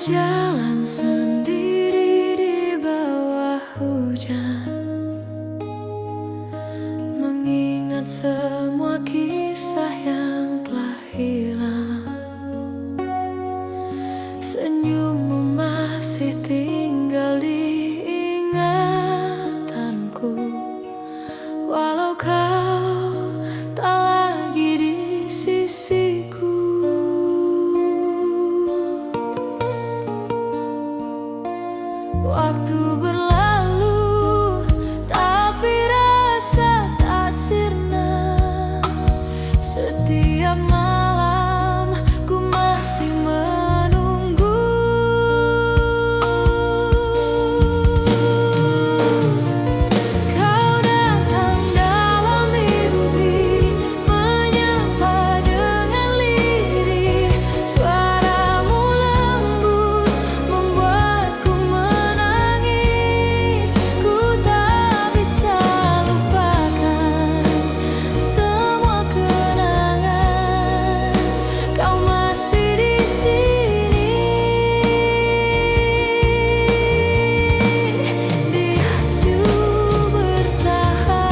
berjalan sendiri di bawah hujan, mengingat semua kisah yang telah hilang. Senyummu masih tinggal di ingatanku, walau kau tak lagi di sisiku. Waktu berlalu, tapi rasa tak sirna. Setiap malam ku masih menunggu. Kau datang dalam mimpi, menyapa dengan lirih. Suaramu lembut membuatku menangis. Ku tak bisa lupakan semua kenangan. Kau masih di sini, di hatiku bertahan.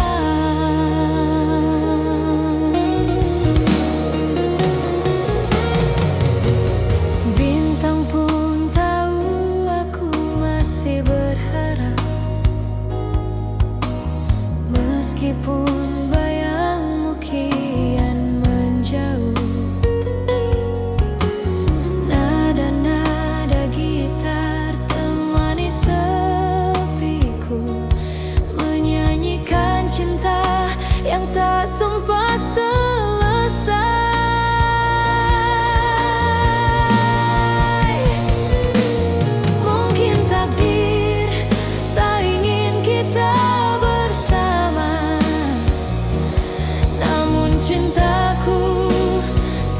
Bintang pun tahu aku masih berharap, meskipun bayangmu kian menjauh. Nada-nada gitar temani sepiku, menyanyikan cinta yang tak sempat selesai. Mungkin takdir tak ingin kita bersama, namun cintaku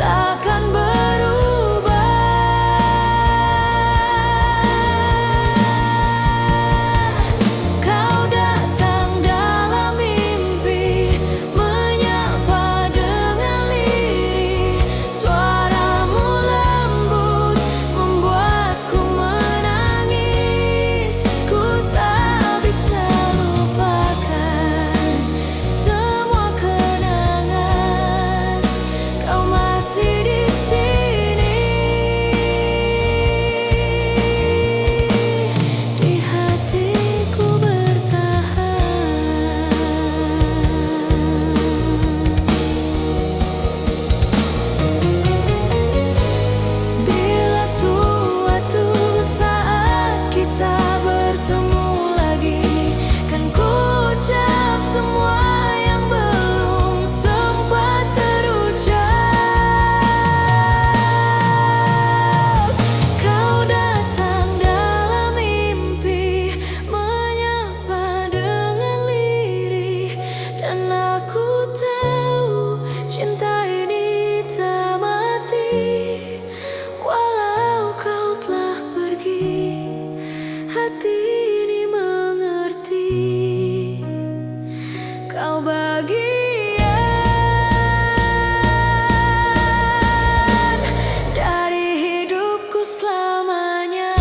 takkan berubah. Kau datang dalam mimpi, menyapa dengan lirih. Suaramu lembut membuatku menangis. Ku tak bisa lupakan semua kenangan. Kau masih di sini, di hatiku bertahan. Bila suatu saat kita bertemu lagi, kan ku ucap semua yang belum sempat terucap. Kau datang dalam mimpi, menyapa dengan lirih. Dan aku tahu cinta ini tak mati, walau kau telah pergi. Hati ini mengerti, kau bagian dari hidupku selamanya.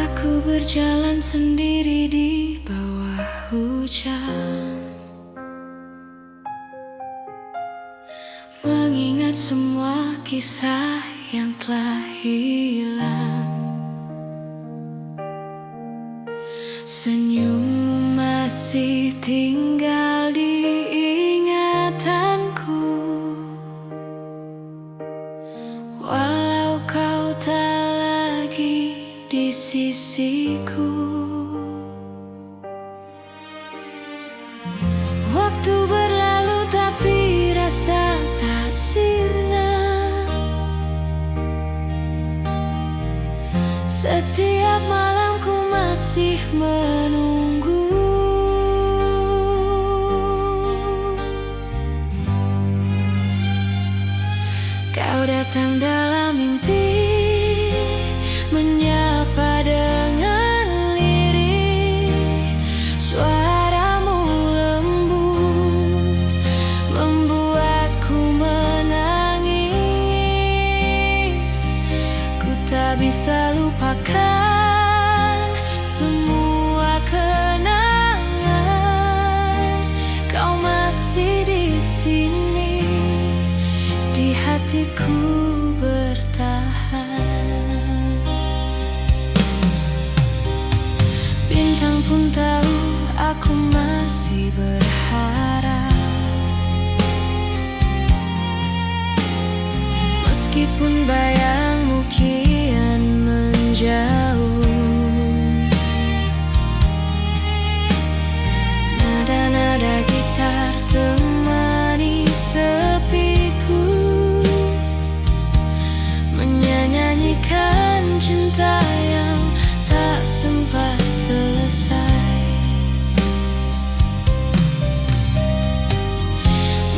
Aku berjalan sendiri di bawah hujan, mengingat semua kisah yang telah hilang. Senyummu masih tinggal di ingatanku, walau kau tak lagi di sisiku. Waktu berlalu tapi rasa Setiap malam ku masih menunggu. Kau datang dalam mimpi, menyapa dengan lirih. Suaramu lembut, membuatku menangis. Ku tak bisa lupakan semua kenangan. Kau masih di sini, di hatiku bertahan. Bintang pun tahu aku masih berharap. Meskipun bayangmu kian menjauh, nada-nada gitar temani sepiku, menyanyikan cinta yang tak sempat selesai.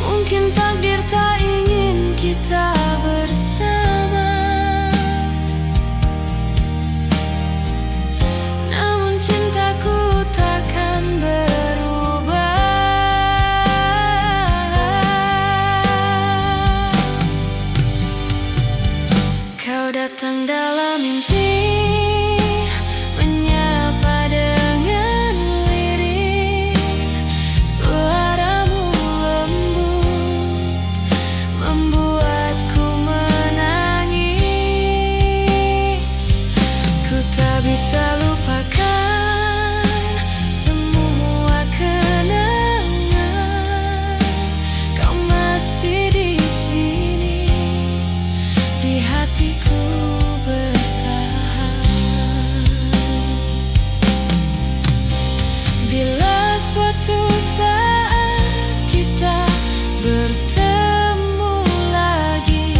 Mungkin takdir tak ingin kita bersama, namun cintaku takkan berubah. Kau datang dalam mimpi, menyapa dengan lirih. Suaramu lembut, membuatku menangis. Ku tak bisa lupakan semua kenangan. Kau masih di sini, di hatiku bertahan. Bila suatu saat kita bertemu lagi,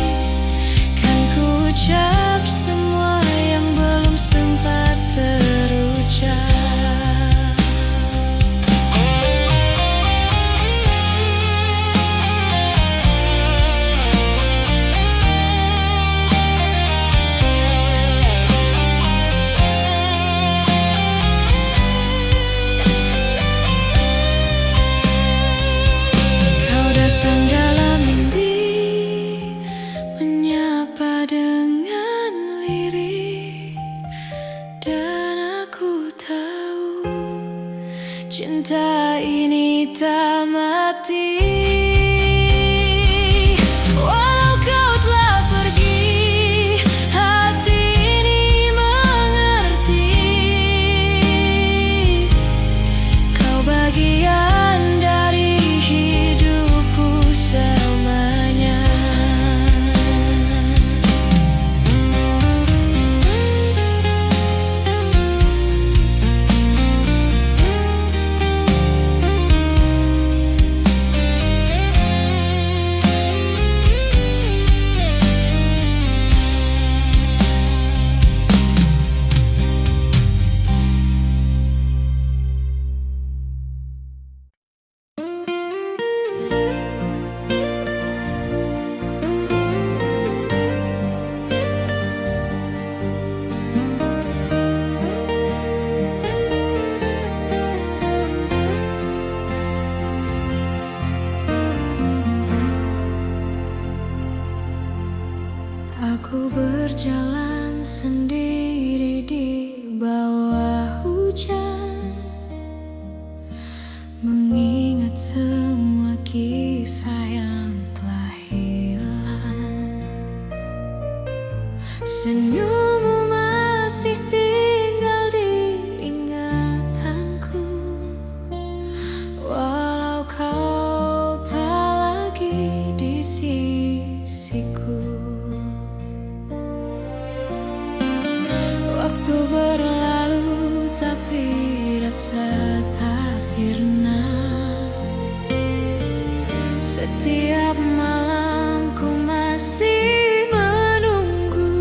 kan ku ucap semua yang belum sempat terucap. Kau datang dalam mimpi, menyapa dengan lirih. Dan aku tahu cinta ini tak mati. Walau kau telah pergi, hati ini mengerti. Kau bagian dari hidupku selamanya. Aku berjalan sendiri di bawah hujan, mengingat semua kisah yang telah hilang. Senyummu masih tinggal di ingatanku, walau kau tak lagi di sisiku. Waktu berlalu tapi rasa tak sirna. Setiap malam ku masih menunggu.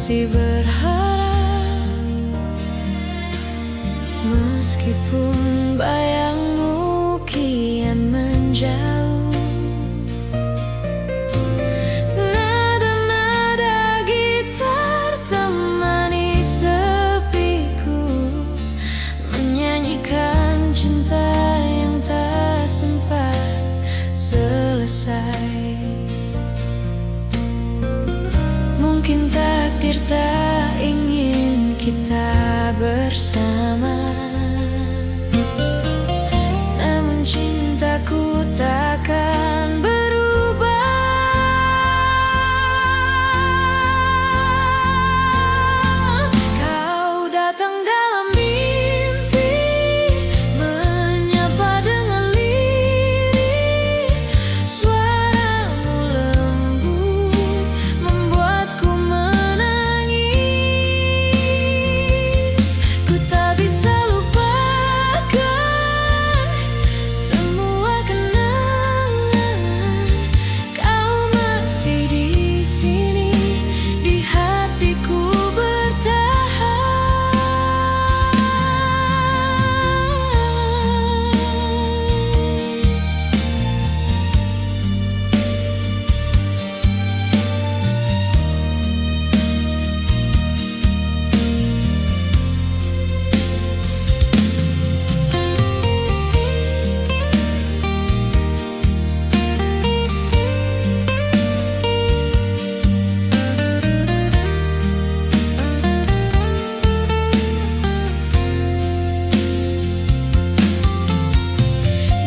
masih berharap, meskipun bayangmu kian menjauh. Nada-nada gitar temani sepiku, menyanyikan cinta yang tak sempat selesai. Mungkin takdir tak ingin kita bersama, namun cintaku takkan berubah. Kau datang dalam mimpi, menyapa dengan lirih. Suaramu lembut membuatku menangis. Ku tak bisa lupakan semua kenangan. Kau masih di sini, di hatiku bertahan.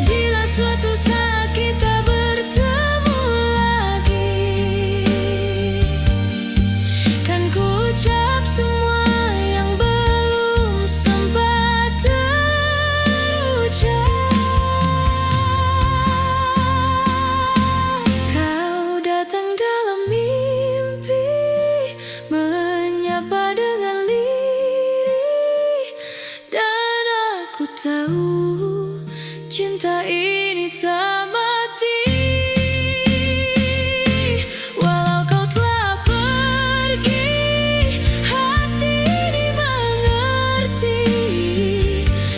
Bila suatu saat kita bertemu lagi, kan ku ucap semua yang belum sempat terucap. Kau datang dalam mimpi, menyapa dengan lirih, dan aku tahu cinta ini tak mati. Walau kau telah pergi, hati ini mengerti.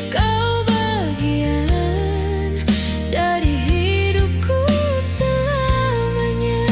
Kau bagian dari hidupku selamanya.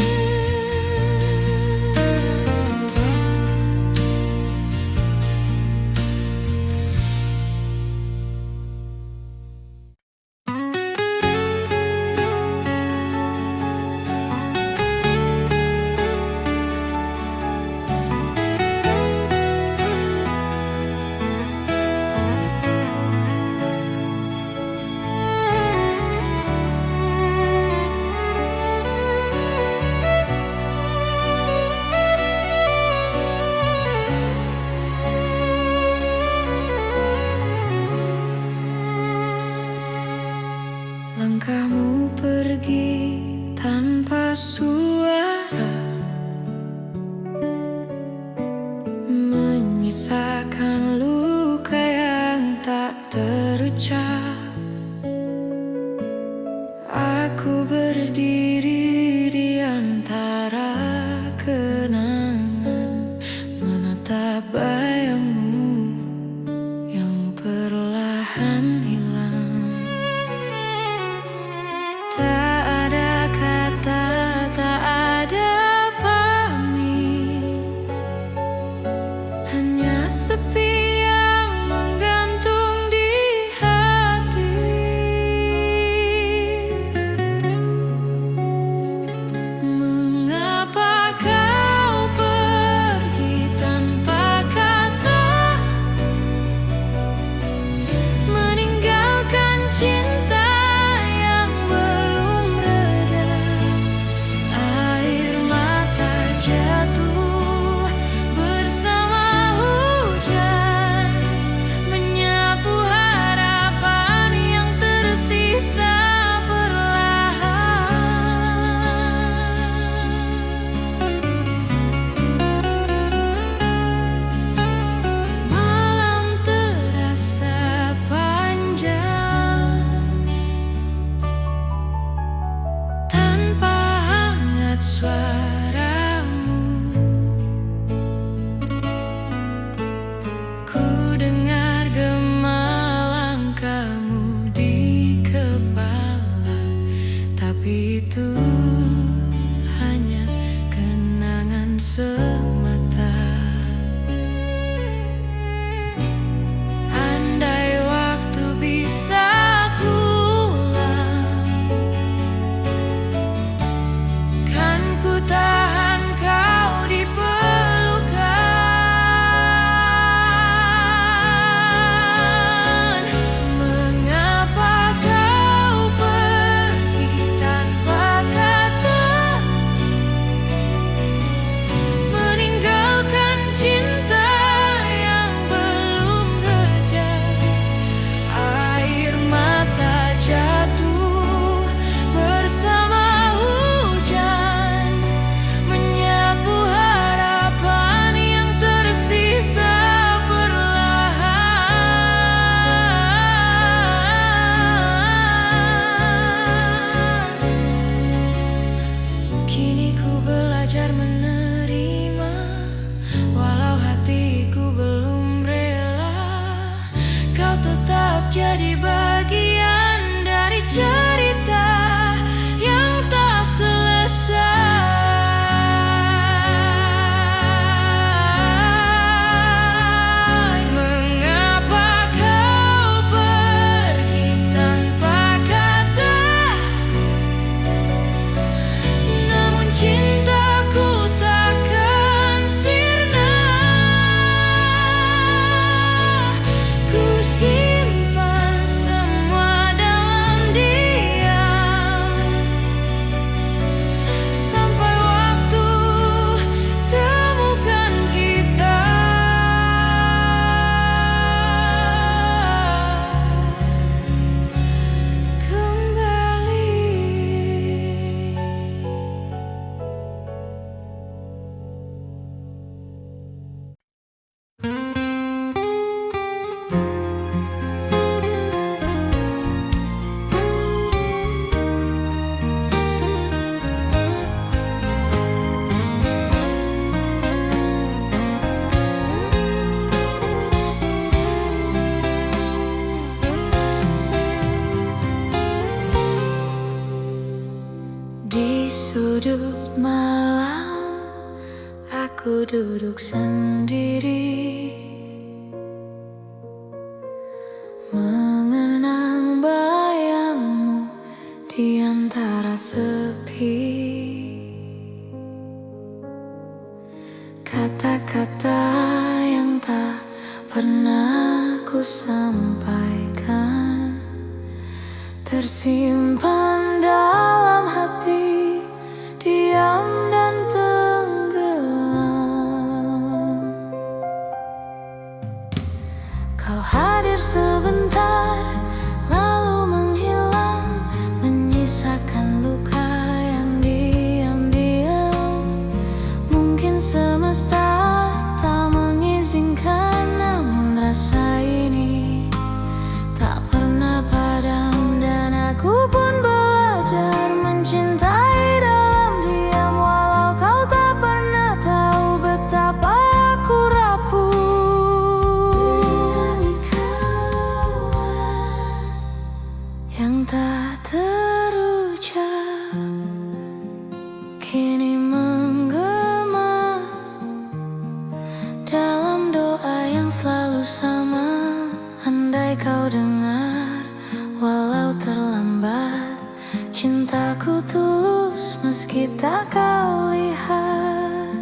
Langkahmu pergi tanpa suara, menyisakan luka yang tak terucap. Aku berdiri di antara kenangan, menatap bayangmu yang perlahan hilang. Tak ada kata, tak ada pamit, hanya sepi yang menggantung di hati. Mengapa kau pergi tanpa kata, meninggalkan sudut malam, aku duduk sendiri, mengenang bayangmu di antara sepi. Kata-kata yang tak pernah ku sampaikan tersimpan dalam hati, diam dan tenggelam. Kau hadir sebentar, lalu menghilang, menyisakan luka yang diam-diam. Mungkin semesta tak mengizinkan, namun rasa ini tak pernah padam. Dan aku pun belajar mencintai dalam diam, walau kau tak pernah tahu betapa aku rapuh. Yang tak terucap kini menggema dalam doa yang selalu sama. Andai kau dengar, walau terlambat, cintaku tulus meski tak kau lihat.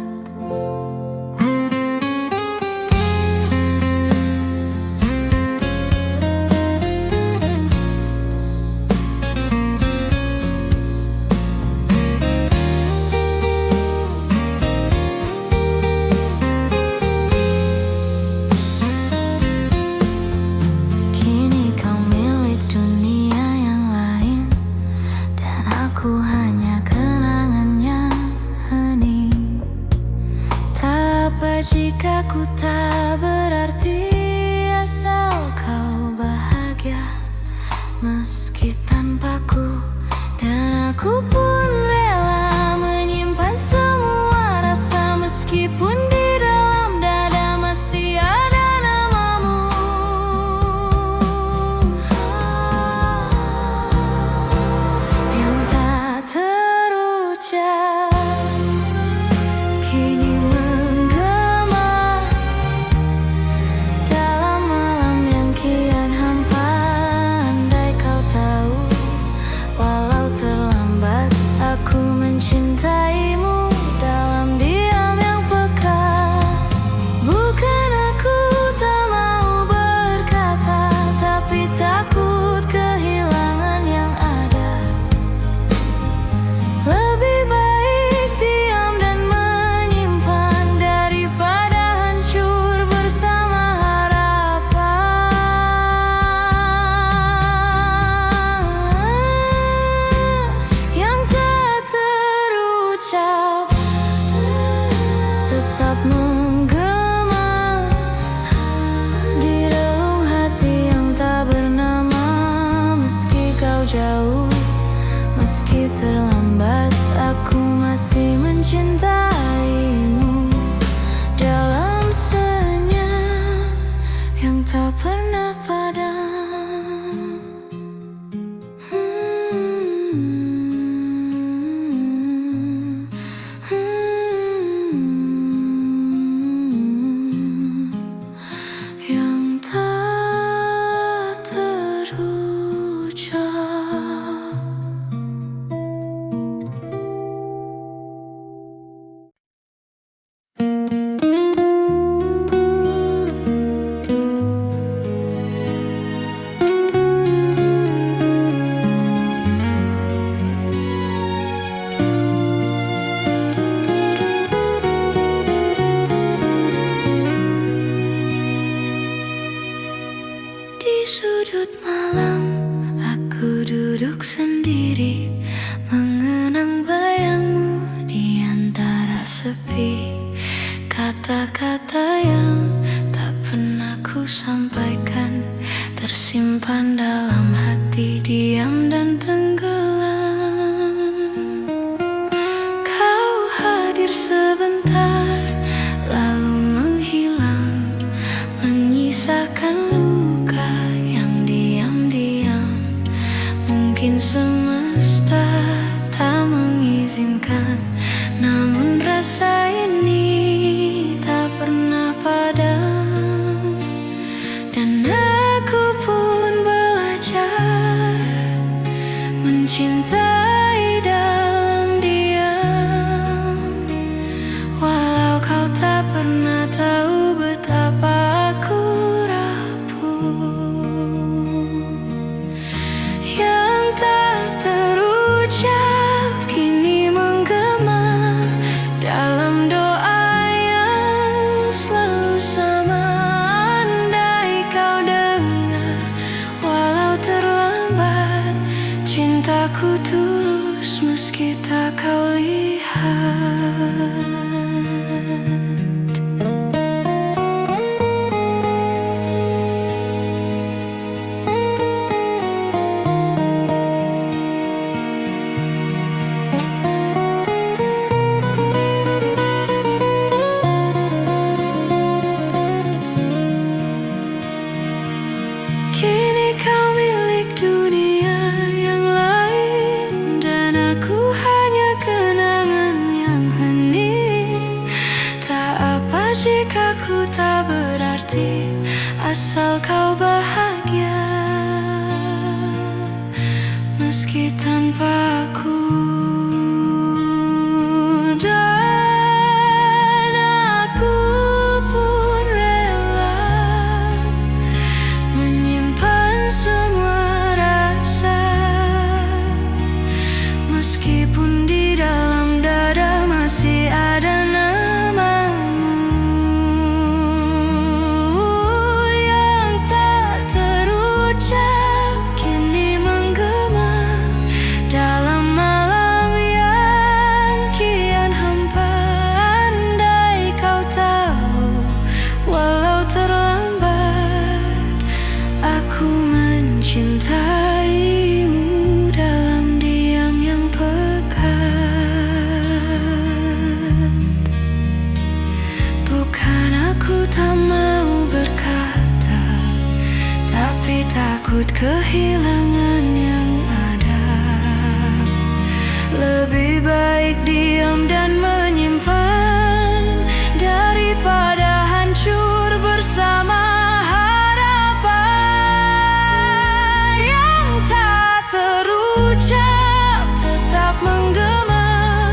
Kini kau milik dunia yang lain, dan aku hanya kenangan yang hening. Tak apa jika ku tak berarti, asal kau bahagia meski tanpaku. Dan aku pun rela menyimpan semua rasa, meskipun di dalam dada masih ada namamu. Yang tak terucap kini menggema dalam malam yang kian hampa. Andai kau tahu, walau terlambat, aku mencintaimu dalam diam yang peka. Bukan aku tak mau berkata, tapi takut kehilangan yang ada. Lebih baik diam dan menyimpan daripada hancur bersama harapan. Yang tak terucap tetap menggema di relung hati yang tak bernama. Meski kau jauh, meski terlambat, aku masih mencintaimu dalam senyum yang tak pernah padam. Yang tak terucap. Di sudut malam, aku duduk sendiri, mengenang bayangmu di antara sepi. Kata-kata yang tak pernah ku sampaikan tersimpan dalam hati, diam dan tenggelam. Kau hadir sebentar, lalu menghilang, menyisakan luka yang diam-diam. Mungkin semesta tak mengizinkan, izinkan, namun rasa ini tak pernah padam. Dan aku pun belajar mencintai dalam diam, walau kau tak pernah tahu betapa aku rapuh. Yang tak terucap kini menggema dalam doa yang selalu sama. Andai kau dengar, walau terlambat, cintaku tulus meski tak kau lihat. Kini kau milik dunia yang lain, dan aku hanya kenangan yang hening. Tak apa jika ku tak berarti, asal kau bahagia meski tanpa aku. Dan aku pun rela menyimpan semua rasa, meskipun di dalam dada masih ada namamu. Yang tak terucap kini menggema dalam malam yang kian hampa. Andai kau tahu, walau terlambat, aku mencintaimu dalam diam yang pekat. Bukan aku tak mau berkata, tapi takut kehilangan yang ada. Lebih baik diam dan menyimpan daripada hancur bersama harapan. Yang tak terucap tetap menggema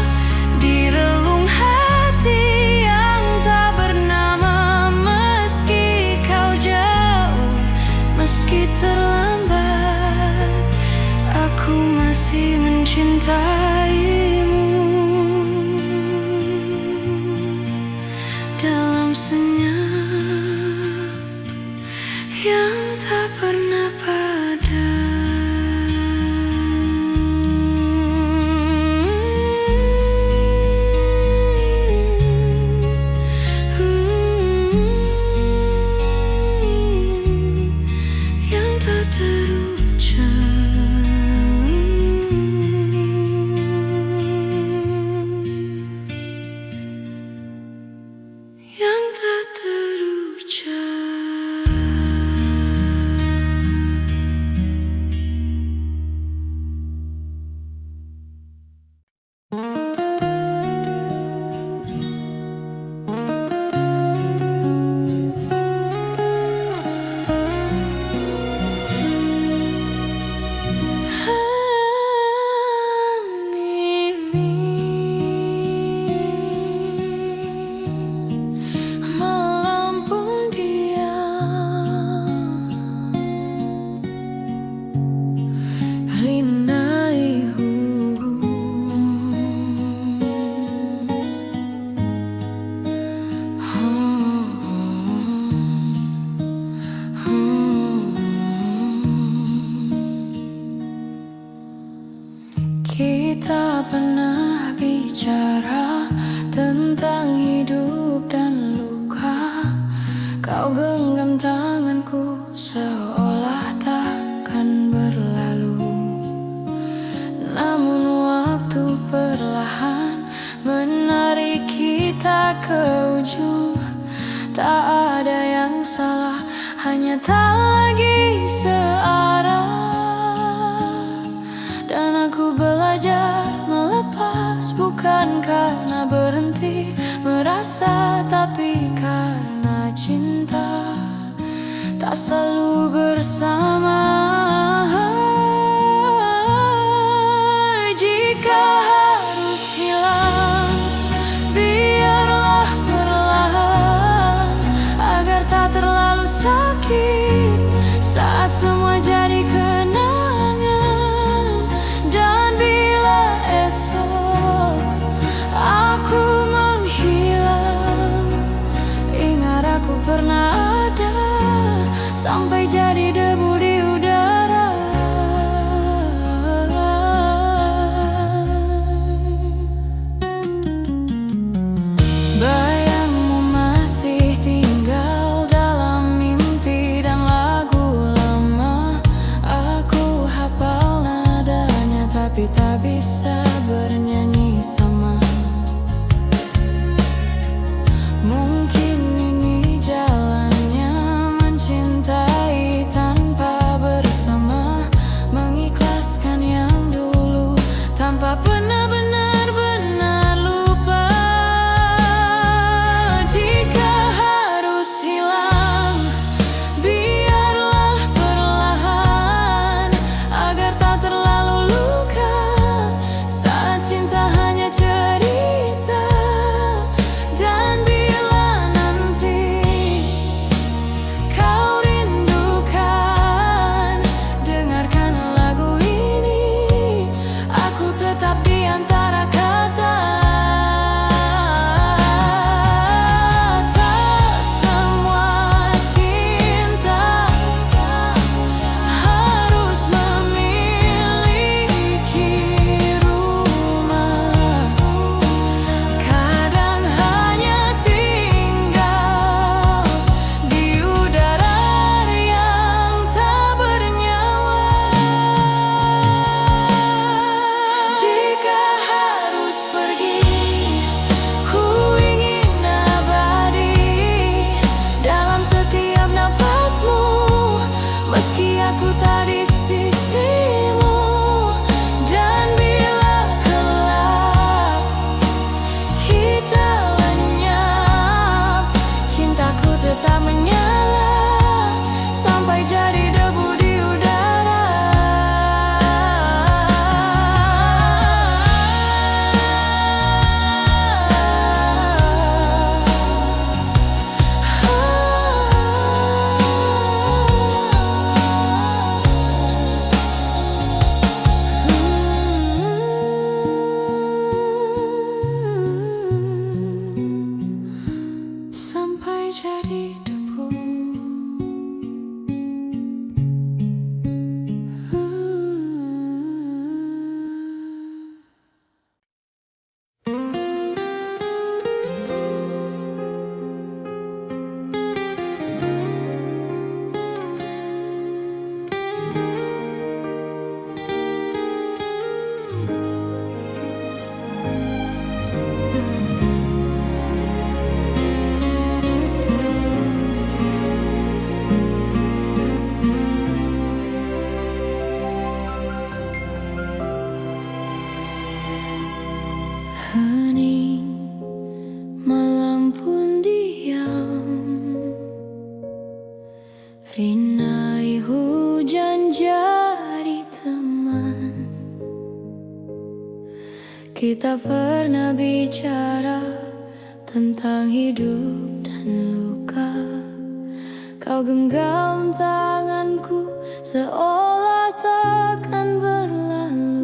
di relung hati yang tak bernama. Meski kau jauh, meski terlambat, aku masih mencintaimu dalam senyap yang tak pernah padam. Yang tak terucap, yang tak terucap. Malam pun diam, rindai kita pernah bicara tentang hidup dan luka. Kau genggam tanganku seolah takkan berlalu. Namun waktu perlahan menarik kita ke ujung. Tak ada yang salah, hanya tak lagi searah. Dan aku belajar melepas bukan karena berhenti merasa, tapi karena cinta tak selalu bersama. Jika harus hilang, biarlah perlahan, agar tak terlalu sakit saat semua jadi kenangan. Dan bila esok aku menghilang, ingat aku pernah ada, sampai jadi debu di udara. Bayangmu masih tinggal dalam mimpi dan lagu lama. Aku hafal nadanya, tapi tak bisa bernyanyi sama. Mungkin ini jalannya mencintai tanpa bersama, mengikhlaskan yang dulu tanpa pernah benar-benar lupa. Jika harus hilang, biarlah perlahan, agar tak terlalu luka saat cinta hanya cerita. Dan bila nanti kau rindukan, dengarkan lagu ini, aku tetap di antara kata. Tak semua cinta harus memiliki rumah, kadang hanya tinggal di udara yang tak bernyawa. Jika harus pergi, ku ingin abadi dalam setiap napasmu, meski aku tak di sisimu. Dan bila kelak kita lenyap, cintaku tetap menyala, sampai jadi debu di udara. Sampai jadi debu. Hening, malam pun diam, rinai hujan jadi teman. Kita pernah bicara tentang hidup dan luka. Kau genggam tanganku seolah takkan berlalu.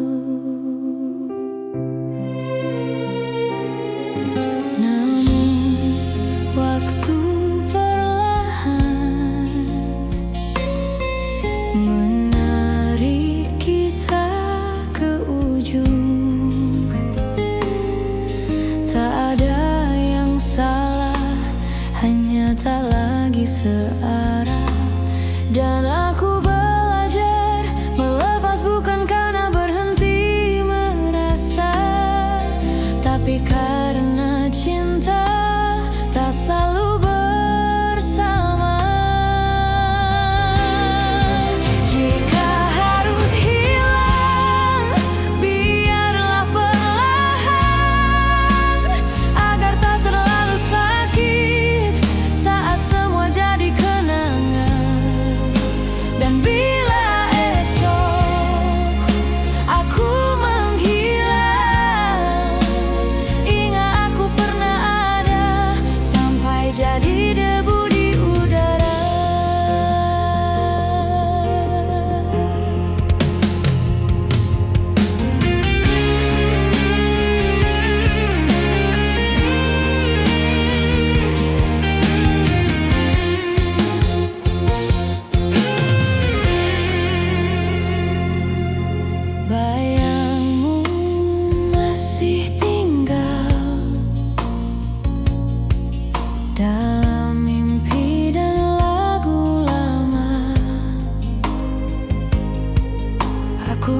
Waktu perlahan menarik kita ke ujung. Tak ada yang salah, hanya tak lagi searah. Dan aku belajar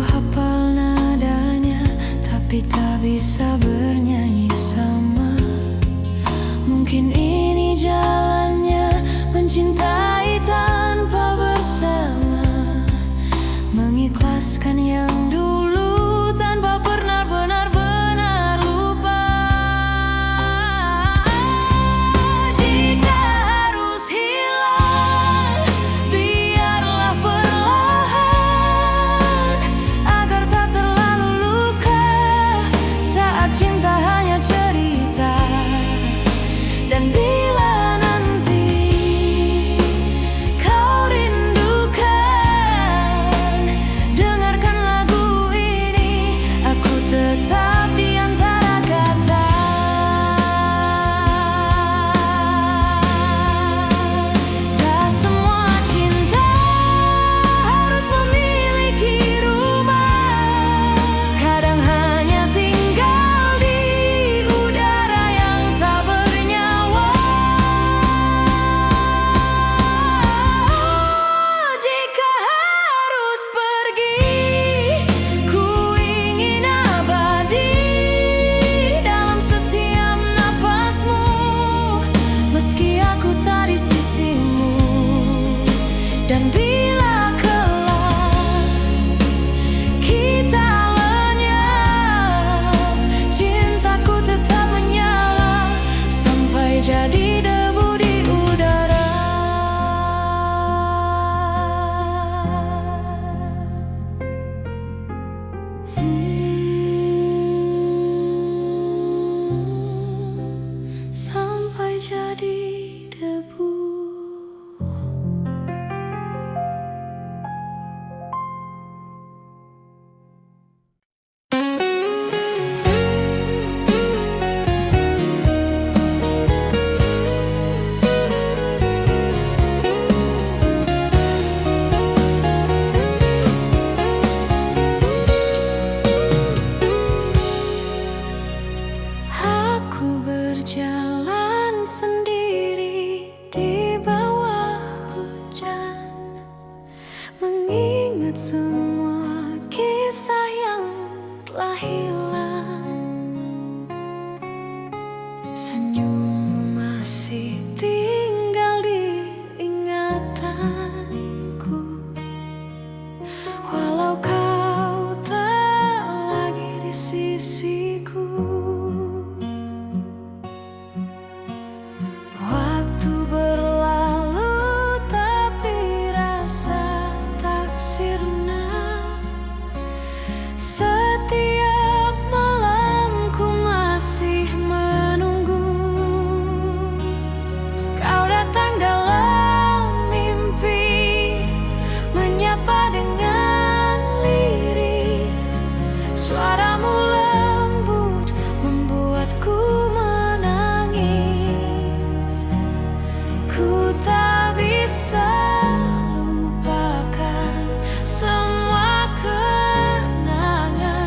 hafal nadanya, tapi tak bisa bernyanyi sama. Mungkin ini jalannya mencintai tanpa bersama, mengikhlaskan yang dulu tanpa pernah benar-benar lupa. Jika harus hilang, biarlah perlahan, agar tak terlalu luka saat cinta hanya cerita. Dan bila nanti kau rindukan, dengarkan lagu ini, aku tetap di antara kata. Tak semua cinta harus memiliki rumah, kadang hanya tinggal di udara yang tak bernyawa. Jika harus pergi, ku ingin abadi dalam setiap nafasmu, meski aku tak di sisimu. Dan bila kelak kita lenyap, cintaku tetap menyala sampai jadi debu di udara. Sampai jadi debu. Aku berjalan sendiri di bawah hujan, mengingat semua kisah yang telah hilang. Senyummu masih tinggal di ingatanku, walau kau tak lagi di sisiku. Waktu berlalu tapi rasa tak sirna. Setiap malam ku masih menunggu kau datang dalam mimpi, menyapa dengan lirih. Suaramu lembut membuatku menangis. Ku tak bisa lupakan semua kenangan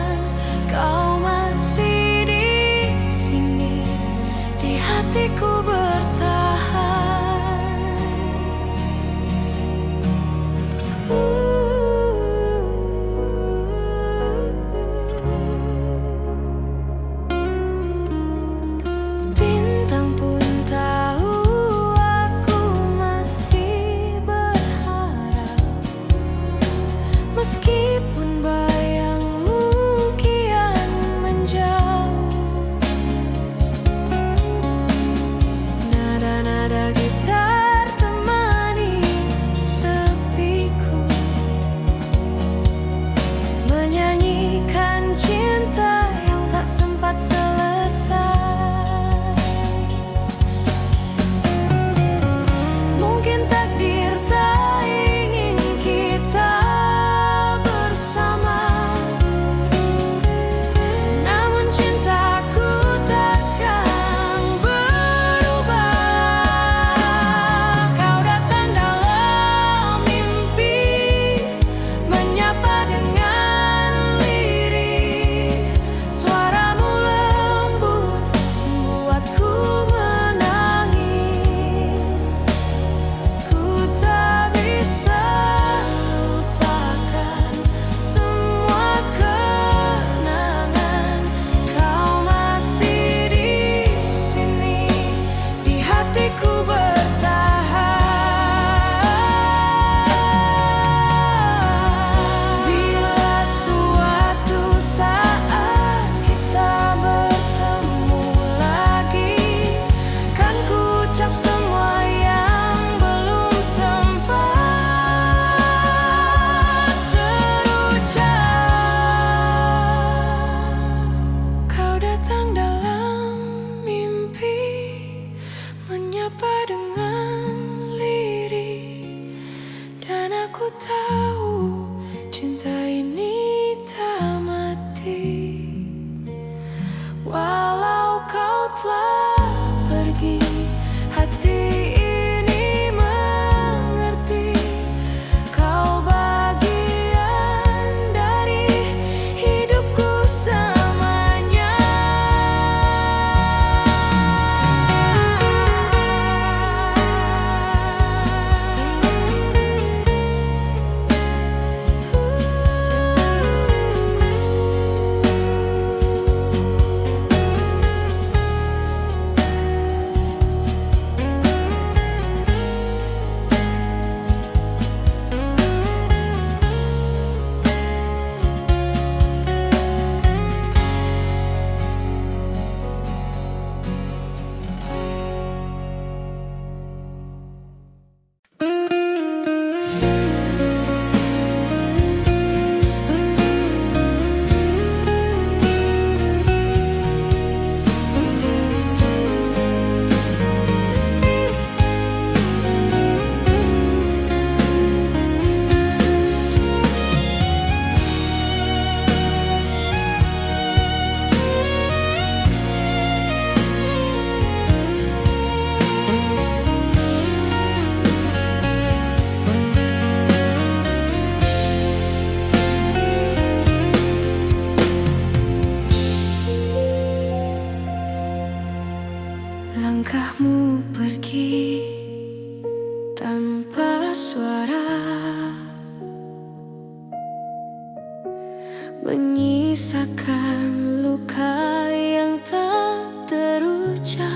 menyisakan luka yang tak terucap.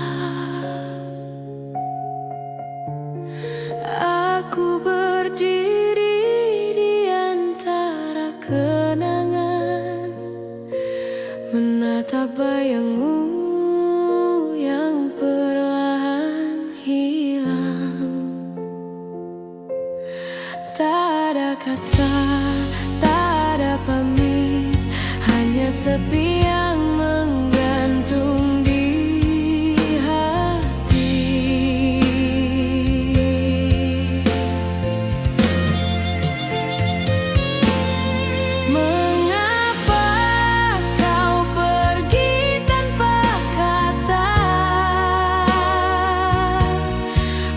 Aku berdiri di antara kenangan, menatap bayangmu yang perlahan hilang. Tak ada kata, tak ada pamit, hanya sepi yang menggantung di hati. Mengapa kau pergi tanpa kata,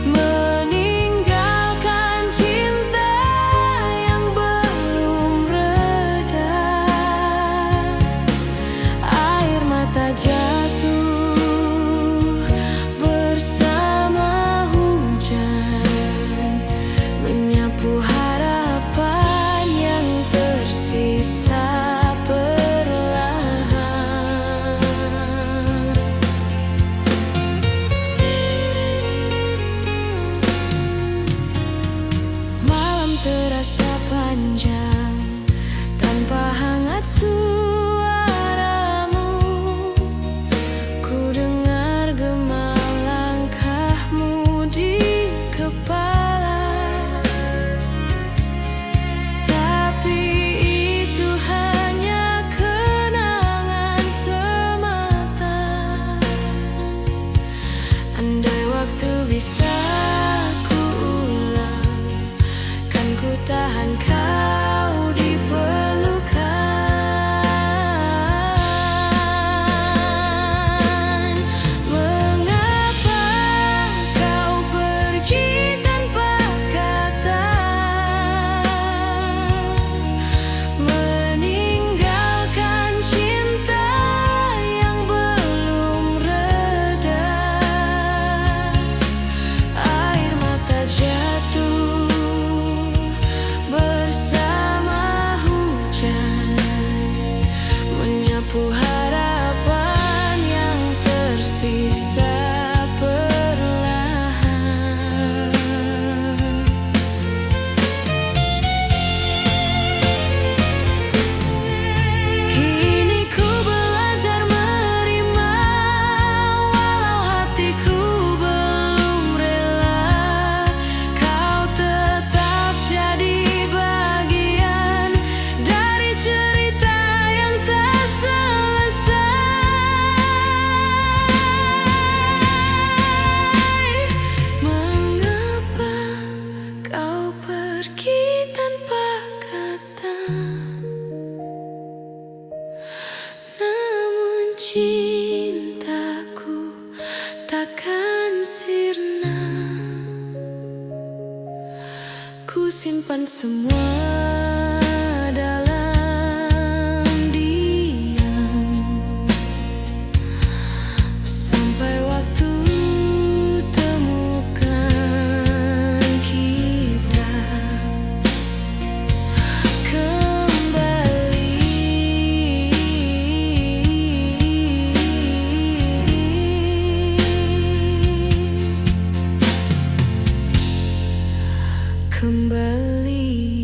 meninggalkan cinta yang belum reda? Air mata jatuh bersama hujan, menyapu harapan yang tersisa perlahan. Malam terasa panjang tanpa hangat suaramu. Ku dengar gema langkahmu di kepala, tapi itu hanya kenangan semata. Andai waktu bisa ku ulang, kan ku tahan kau di pelukan. Mengapa kau pergi tanpa kata, meninggalkan cinta yang belum reda? Air mata jatuh bersama hujan, menyapu harapan yang tersisa perlahan. Kini ku belajar menerima, walau hatiku belum rela. Kau tetap jadi bagian dari cerita yang tak selesai. Mengapa kau pergi tanpa kata, namun cintaku takkan sirna. Ku simpan semua dalam diam, sampai waktu temukan kita kembali. Kembali.